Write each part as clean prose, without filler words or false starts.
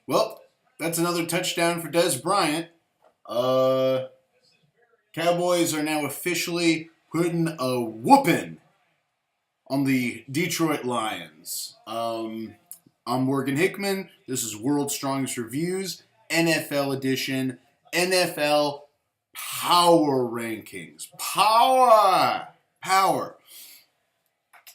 Well, that's another touchdown for Dez Bryant. Uh, Cowboys are now officially putting a whooping on the Detroit Lions. I'm Morgan Hickman. This is World's Strongest Reviews, NFL edition, NFL Power Rankings. Power.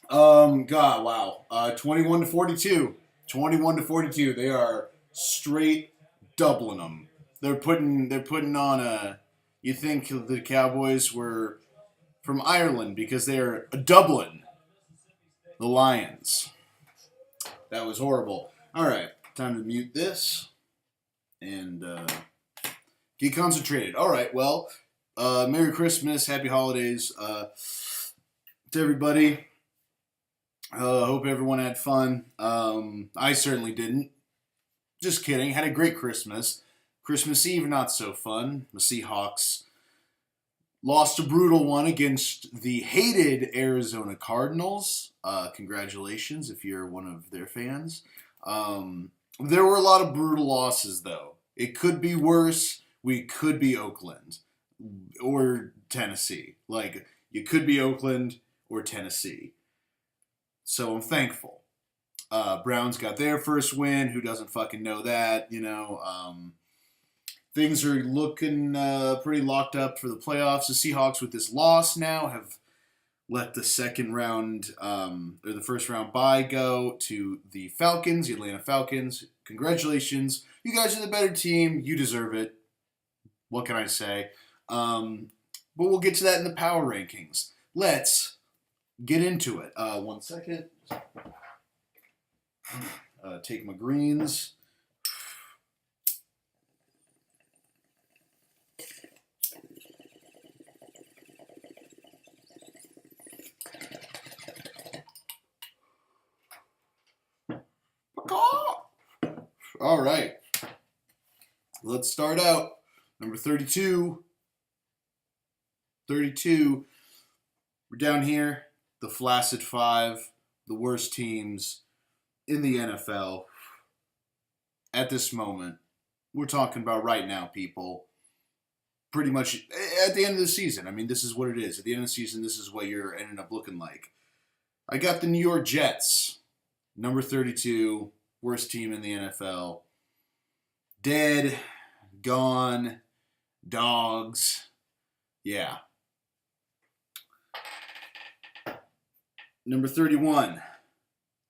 God, wow. 21 to 42. 21 to 42. They are straight doubling them. They're putting on a. You think the Cowboys were from Ireland because they're doubling the Lions. That was horrible. All right, time to mute this and get concentrated. All right, well, Merry Christmas, Happy Holidays to everybody. Hope everyone had fun. I certainly didn't. Just kidding. Had a great Christmas. Christmas Eve, not so fun. The Seahawks lost a brutal one against the hated Arizona Cardinals. Congratulations if you're one of their fans. There were a lot of brutal losses, though. It could be worse. We could be Oakland or Tennessee. Like, you could be Oakland or Tennessee. So I'm thankful. Browns got their first win. Who doesn't fucking know that? Things are looking pretty locked up for the playoffs. The Seahawks, with this loss now, have let the second round or the first round bye go to the Falcons, the Atlanta Falcons. Congratulations. You guys are the better team. You deserve it. What can I say? But we'll get to that in the power rankings. Let's get into it. 1 second. Take my greens. All right. Let's start out. Number 32. 32. We're down here. The Flaccid Five. The worst teams in the NFL at this moment. We're talking about right now, people. Pretty much at the end of the season. I mean, this is what it is. At the end of the season, this is what you're ending up looking like. I got the New York Jets. Number 32. Worst team in the NFL. Dead. Gone. Dogs. Yeah. Number 31.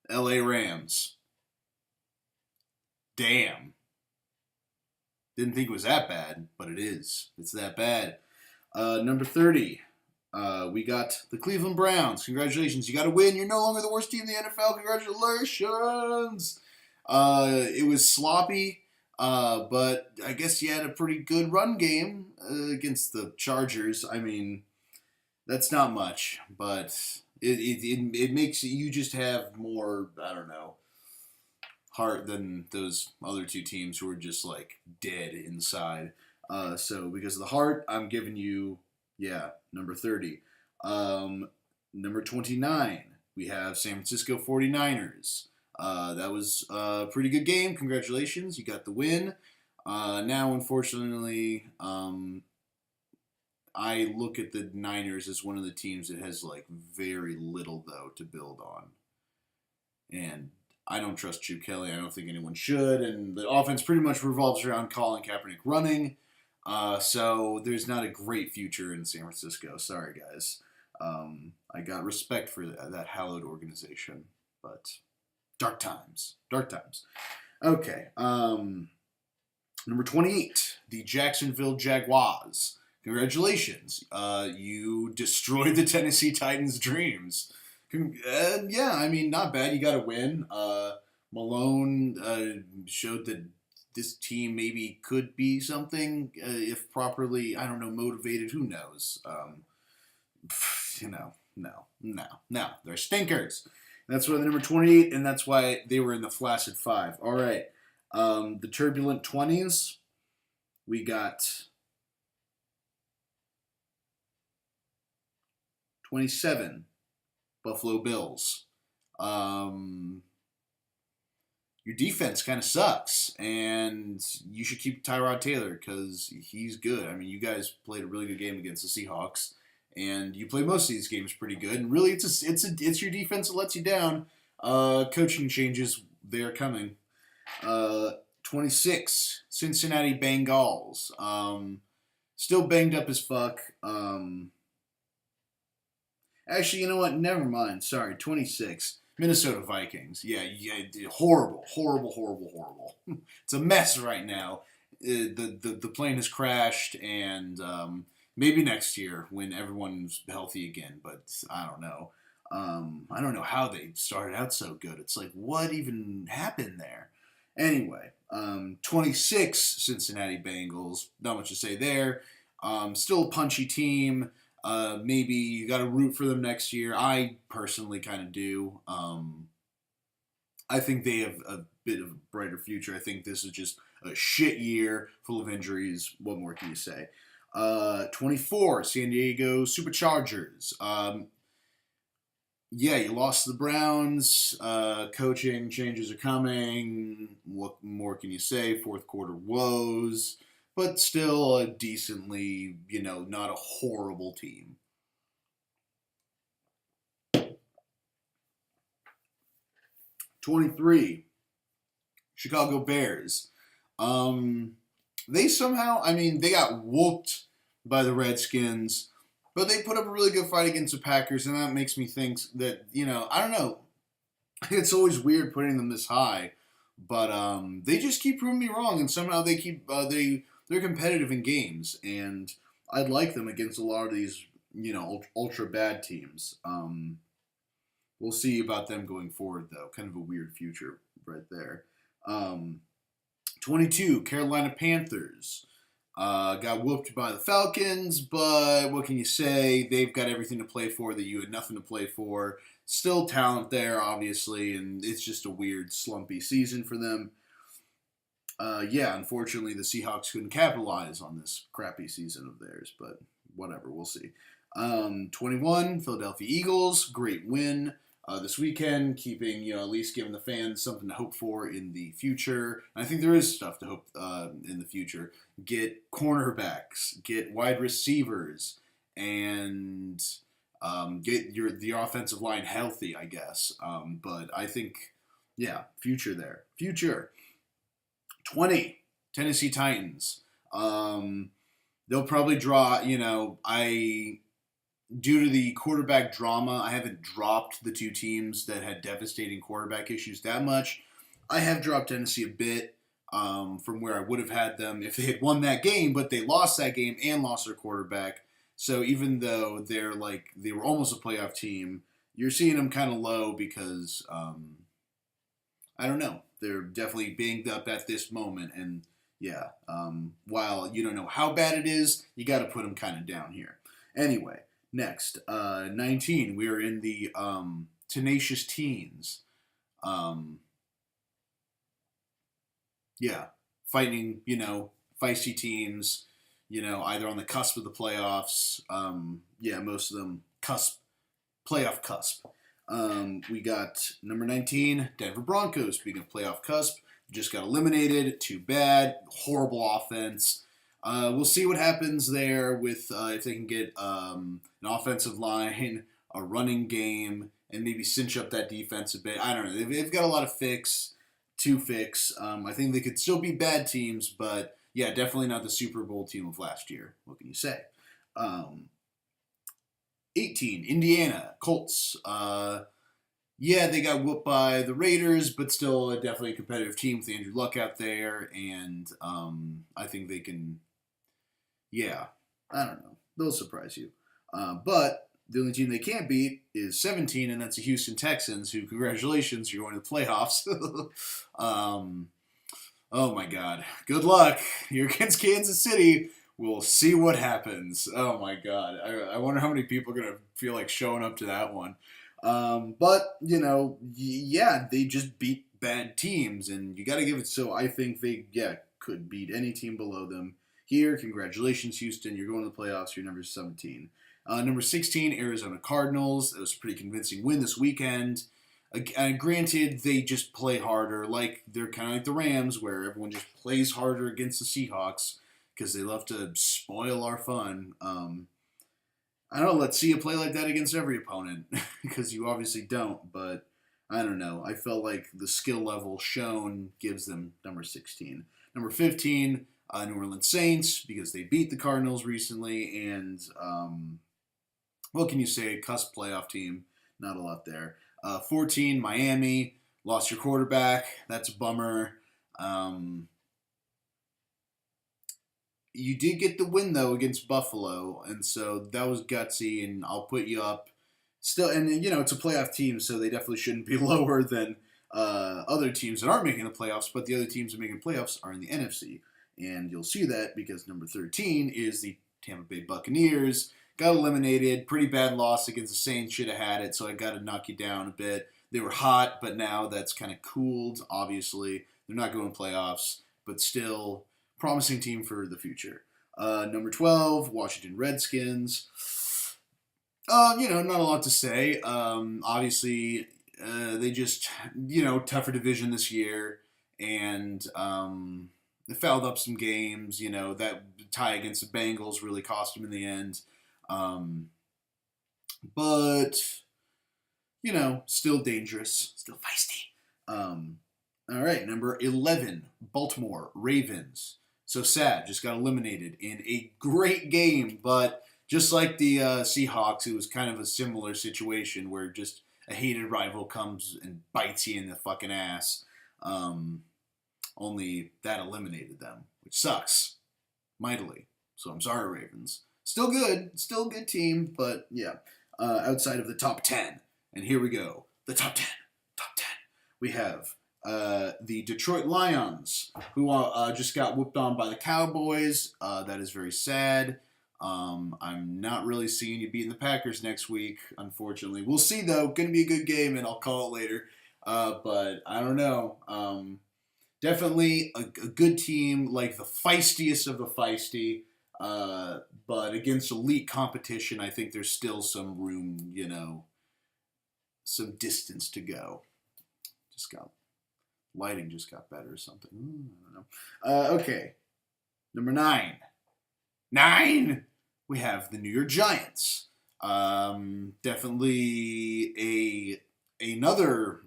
LA Rams. Damn. Didn't think it was that bad, but it is. It's that bad. Number 30. We got the Cleveland Browns. Congratulations. You got to win. You're no longer the worst team in the NFL. Congratulations. It was sloppy, but I guess you had a pretty good run game against the Chargers. I mean, that's not much, but it makes you just have more, I don't know, heart than those other two teams who are just like dead inside. So because of the heart, I'm giving you, number 30. Number 29, we have San Francisco 49ers. That was a pretty good game. Congratulations. You got the win. Now, unfortunately, I look at the Niners as one of the teams that has like very little, though, to build on. And I don't trust Chip Kelly. I don't think anyone should. And the offense pretty much revolves around Colin Kaepernick running. So there's not a great future in San Francisco. Sorry, guys. I got respect for that hallowed organization. But dark times. Dark times. Okay. Number 28, the Jacksonville Jaguars. Congratulations. You destroyed the Tennessee Titans' dreams. I mean, not bad. You got to win. Malone showed that this team maybe could be something if properly, I don't know, motivated. Who knows? No. They're stinkers. That's why they're number 28, and that's why they were in the Flaccid Five. All right. The Turbulent 20s, we got 27, Buffalo Bills. your defense kind of sucks, and you should keep Tyrod Taylor because he's good. I mean, you guys played a really good game against the Seahawks, and you play most of these games pretty good. And really, it's your defense that lets you down. Coaching changes, they're coming. 26, Cincinnati Bengals. Still banged up as fuck. Actually, you know what? Never mind. Sorry, 26. Minnesota Vikings. Yeah, horrible, horrible, horrible, horrible. It's a mess right now. The plane has crashed, and maybe next year when everyone's healthy again. But I don't know. I don't know how they started out so good. It's like, what even happened there? Anyway, 26 Cincinnati Bengals. Not much to say there. Still a punchy team. Maybe you got to root for them next year. I personally kind of do. I think they have a bit of a brighter future. I think this is just a shit year full of injuries. What more can you say? 24, San Diego Superchargers. Yeah, you lost to the Browns. Coaching changes are coming. What more can you say? Fourth quarter woes. But still a decently, not a horrible team. 23, Chicago Bears. They somehow, they got whooped by the Redskins, but they put up a really good fight against the Packers, and that makes me think that, I don't know. It's always weird putting them this high, but they just keep proving me wrong, and somehow they keep, they're competitive in games, and I'd like them against a lot of these, ultra bad teams. We'll see about them going forward, though. Kind of a weird future right there. 22, Carolina Panthers. Got whooped by the Falcons, but what can you say? They've got everything to play for that you had nothing to play for. Still talent there, obviously, and it's just a weird, slumpy season for them. Unfortunately, the Seahawks couldn't capitalize on this crappy season of theirs, but whatever, we'll see. 21, Philadelphia Eagles, great win this weekend, keeping, at least giving the fans something to hope for in the future. And I think there is stuff to hope in the future. Get cornerbacks, get wide receivers, and get the offensive line healthy, I guess. But I think, future there. Future. 20, Tennessee Titans. They'll probably draw, due to the quarterback drama, I haven't dropped the two teams that had devastating quarterback issues that much. I have dropped Tennessee a bit from where I would have had them if they had won that game, but they lost that game and lost their quarterback. So even though they were almost a playoff team, you're seeing them kind of low because, I don't know. They're definitely banged up at this moment, and while you don't know how bad it is, you got to put them kind of down here. Anyway, next, 19, we are in the tenacious teens. Fighting, feisty teams, either on the cusp of the playoffs. Most of them playoff cusp. We got number 19, Denver Broncos. Speaking of playoff cusp, just got eliminated. Too bad. Horrible offense. We'll see what happens there with if they can get an offensive line, a running game, and maybe cinch up that defense a bit. I don't know. They've got a lot of to fix. I think they could still be bad teams, but definitely not the Super Bowl team of last year. What can you say? 18, Indiana Colts. They got whooped by the Raiders, but still definitely a competitive team with Andrew Luck out there, and I think they can. I don't know. They'll surprise you. But the only team they can't beat is 17, and that's the Houston Texans, who, congratulations, you're going to the playoffs. Oh my God. Good luck. You're against Kansas City. We'll see what happens. Oh my God. I wonder how many people are going to feel like showing up to that one. But, they just beat bad teams, and you got to give it so. I think they, could beat any team below them. Here, congratulations, Houston. You're going to the playoffs. You're number 17. Number 16, Arizona Cardinals. It was a pretty convincing win this weekend. Granted, they just play harder. Like they're kind of like the Rams, where everyone just plays harder against the Seahawks because they love to spoil our fun. I don't know. Let's see you play like that against every opponent because you obviously don't. But I don't know. I felt like the skill level shown gives them number 16. Number 15, New Orleans Saints, because they beat the Cardinals recently, and what can you say? Cusp playoff team. Not a lot there. 14, Miami. Lost your quarterback. That's a bummer. You did get the win, though, against Buffalo, and so that was gutsy, and I'll put you up. Still, and it's a playoff team, so they definitely shouldn't be lower than other teams that aren't making the playoffs, but the other teams that are making playoffs are in the NFC. And you'll see that because number 13 is the Tampa Bay Buccaneers. Got eliminated. Pretty bad loss against the Saints. Should have had it, so I got to knock you down a bit. They were hot, but now that's kind of cooled, obviously. They're not going playoffs, but still promising team for the future. Number 12, Washington Redskins. Not a lot to say. Obviously, they just, tougher division this year, and they fouled up some games. That tie against the Bengals really cost them in the end. But still dangerous, still feisty. All right, number 11, Baltimore Ravens. So sad, just got eliminated in a great game, but just like the Seahawks, it was kind of a similar situation where just a hated rival comes and bites you in the fucking ass. Only that eliminated them, which sucks mightily. So I'm sorry, Ravens. Still a good team, but yeah, outside of the top 10. And here we go, the top 10. We have the Detroit Lions, who just got whooped on by the Cowboys. That is very sad. I'm not really seeing you beating the Packers next week, unfortunately. We'll see, though. Going to be a good game, and I'll call it later. But I don't know. Definitely a good team, like the feistiest of the feisty. But against elite competition, I think there's still some room, some distance to go. Lighting just got better or something. I don't know. Okay. Number 9. 9! We have the New York Giants. Definitely another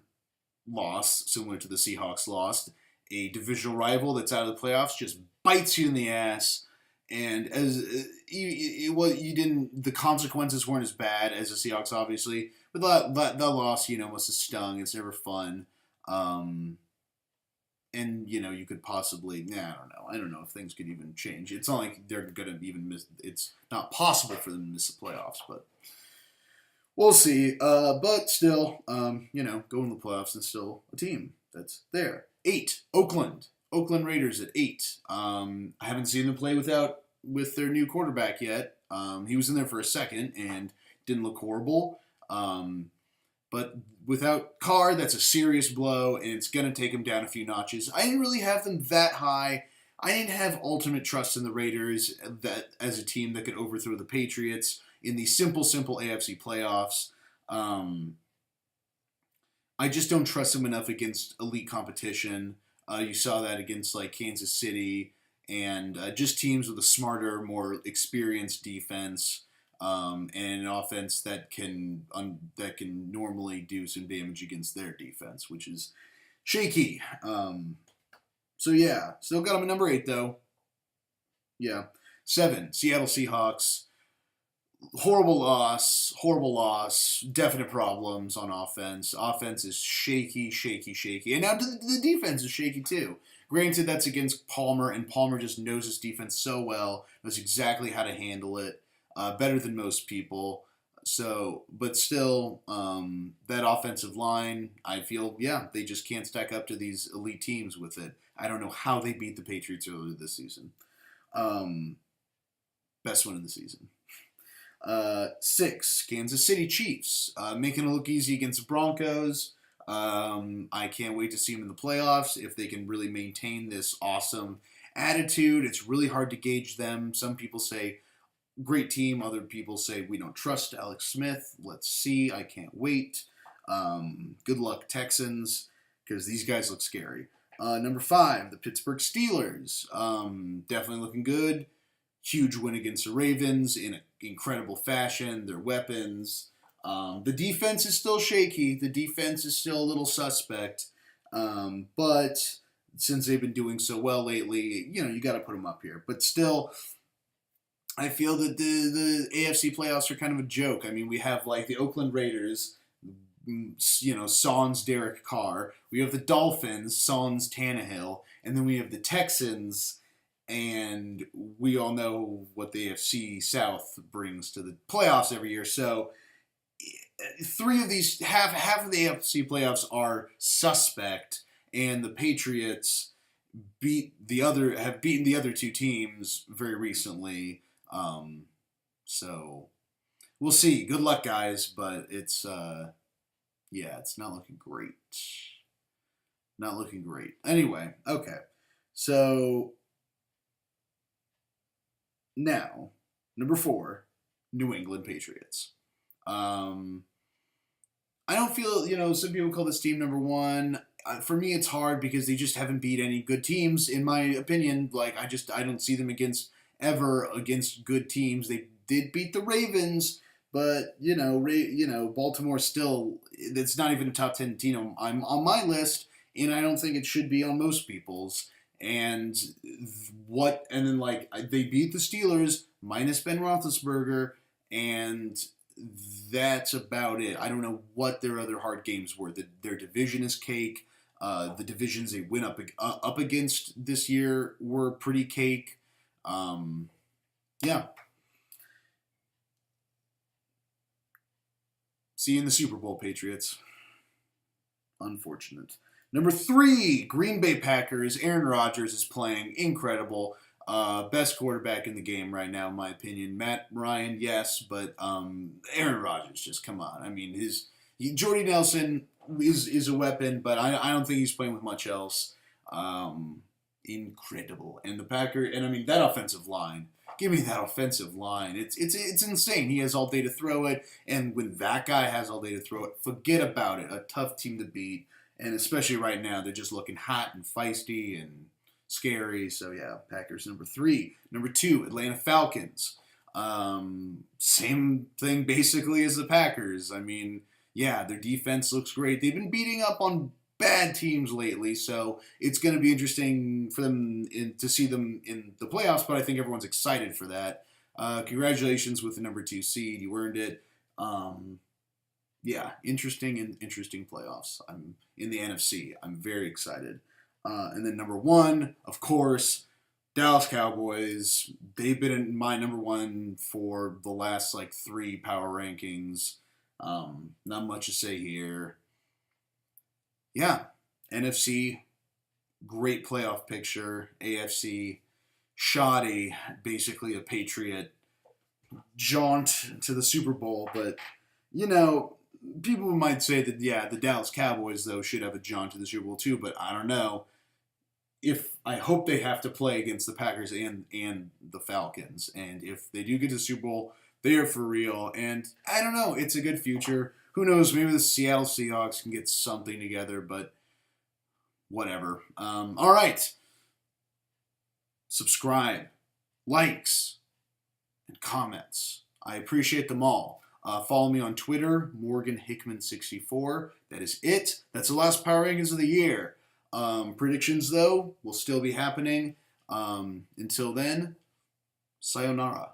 loss, similar to the Seahawks lost. A divisional rival that's out of the playoffs just bites you in the ass. And as the consequences weren't as bad as the Seahawks, obviously. But that loss, must have stung. It's never fun. And, you could possibly, I don't know. I don't know if things could even change. It's not like they're going to even miss, it's not possible for them to miss the playoffs, but we'll see. But still, going to the playoffs and still a team that's there. 8, Oakland Raiders at 8. I haven't seen them play with their new quarterback yet. He was in there for a second and didn't look horrible. But without Carr, that's a serious blow, and it's going to take him down a few notches. I didn't really have them that high. I didn't have ultimate trust in the Raiders that as a team that could overthrow the Patriots in the simple AFC playoffs. I just don't trust them enough against elite competition. You saw that against like Kansas City and just teams with a smarter, more experienced defense. And an offense that can normally do some damage against their defense, which is shaky. So yeah, still got them at number 8 though. Yeah, 7, Seattle Seahawks. Horrible loss. Definite problems on offense. Offense is shaky, and now the defense is shaky too. Granted, that's against Palmer, and Palmer just knows his defense so well, knows exactly how to handle it. Better than most people. So, but still, that offensive line, I feel, they just can't stack up to these elite teams with it. I don't know how they beat the Patriots earlier this season. Best win of the season. 6, Kansas City Chiefs. Making it look easy against the Broncos. I can't wait to see them in the playoffs if they can really maintain this awesome attitude. It's really hard to gauge them. Some people say, great team. Other people say we don't trust Alex Smith. Let's see. I can't wait. Good luck, Texans, because these guys look scary. Number 5, the Pittsburgh Steelers. Definitely looking good. Huge win against the Ravens in incredible fashion. Their weapons. The defense is still shaky. The defense is still a little suspect. But since they've been doing so well lately, you got to put them up here. But still, I feel that the AFC playoffs are kind of a joke. I mean, we have like the Oakland Raiders, sans Derek Carr. We have the Dolphins, sans Tannehill. And then we have the Texans, and we all know what the AFC South brings to the playoffs every year. So 3 of these, half of the AFC playoffs are suspect, and the Patriots have beaten the other 2 teams very recently. So we'll see. Good luck, guys, but it's not looking great. Not looking great. Anyway, okay. So now, number 4, New England Patriots. I don't feel, some people call this team number 1. For me, it's hard because they just haven't beat any good teams, in my opinion. Like, I don't see them against good teams. They did beat the Ravens, but, Baltimore still, it's not even a top 10 team on my list, and I don't think it should be on most people's. And then they beat the Steelers minus Ben Roethlisberger, and that's about it. I don't know what their other hard games were. Their division is cake. The divisions they went up against this year were pretty cake. Yeah. See you in the Super Bowl, Patriots. Unfortunate. Number 3, Green Bay Packers. Aaron Rodgers is playing incredible. Best quarterback in the game right now, in my opinion. Matt Ryan, yes, but Aaron Rodgers, just come on. I mean, Jordy Nelson is a weapon, but I don't think he's playing with much else. Incredible. And the Packers, and I mean, that offensive line. Give me that offensive line. It's insane. He has all day to throw it, and when that guy has all day to throw it, forget about it. A tough team to beat, and especially right now, they're just looking hot and feisty and scary. So yeah, Packers number 3. Number 2, Atlanta Falcons. Same thing basically as the Packers. I mean, yeah, their defense looks great. They've been beating up on bad teams lately, so it's going to be interesting for them to see them in the playoffs, but I think everyone's excited for that. Congratulations with the number 2 seed. You earned it. Yeah, interesting playoffs. I'm in the NFC. I'm very excited. And then number 1, of course, Dallas Cowboys. They've been in my number 1 for the last 3 power rankings. Not much to say here. Yeah, NFC, great playoff picture. AFC, shoddy, basically a Patriot jaunt to the Super Bowl. But, people might say that, the Dallas Cowboys, though, should have a jaunt to the Super Bowl, too. But I don't know. I hope they have to play against the Packers and the Falcons. And if they do get to the Super Bowl, they are for real. And I don't know. It's a good future. Who knows? Maybe the Seattle Seahawks can get something together, but whatever. All right. Subscribe, likes, and comments. I appreciate them all. Follow me on Twitter, Morgan Hickman64. That is it. That's the last Power Rankings of the year. Predictions, though, will still be happening. Until then, sayonara.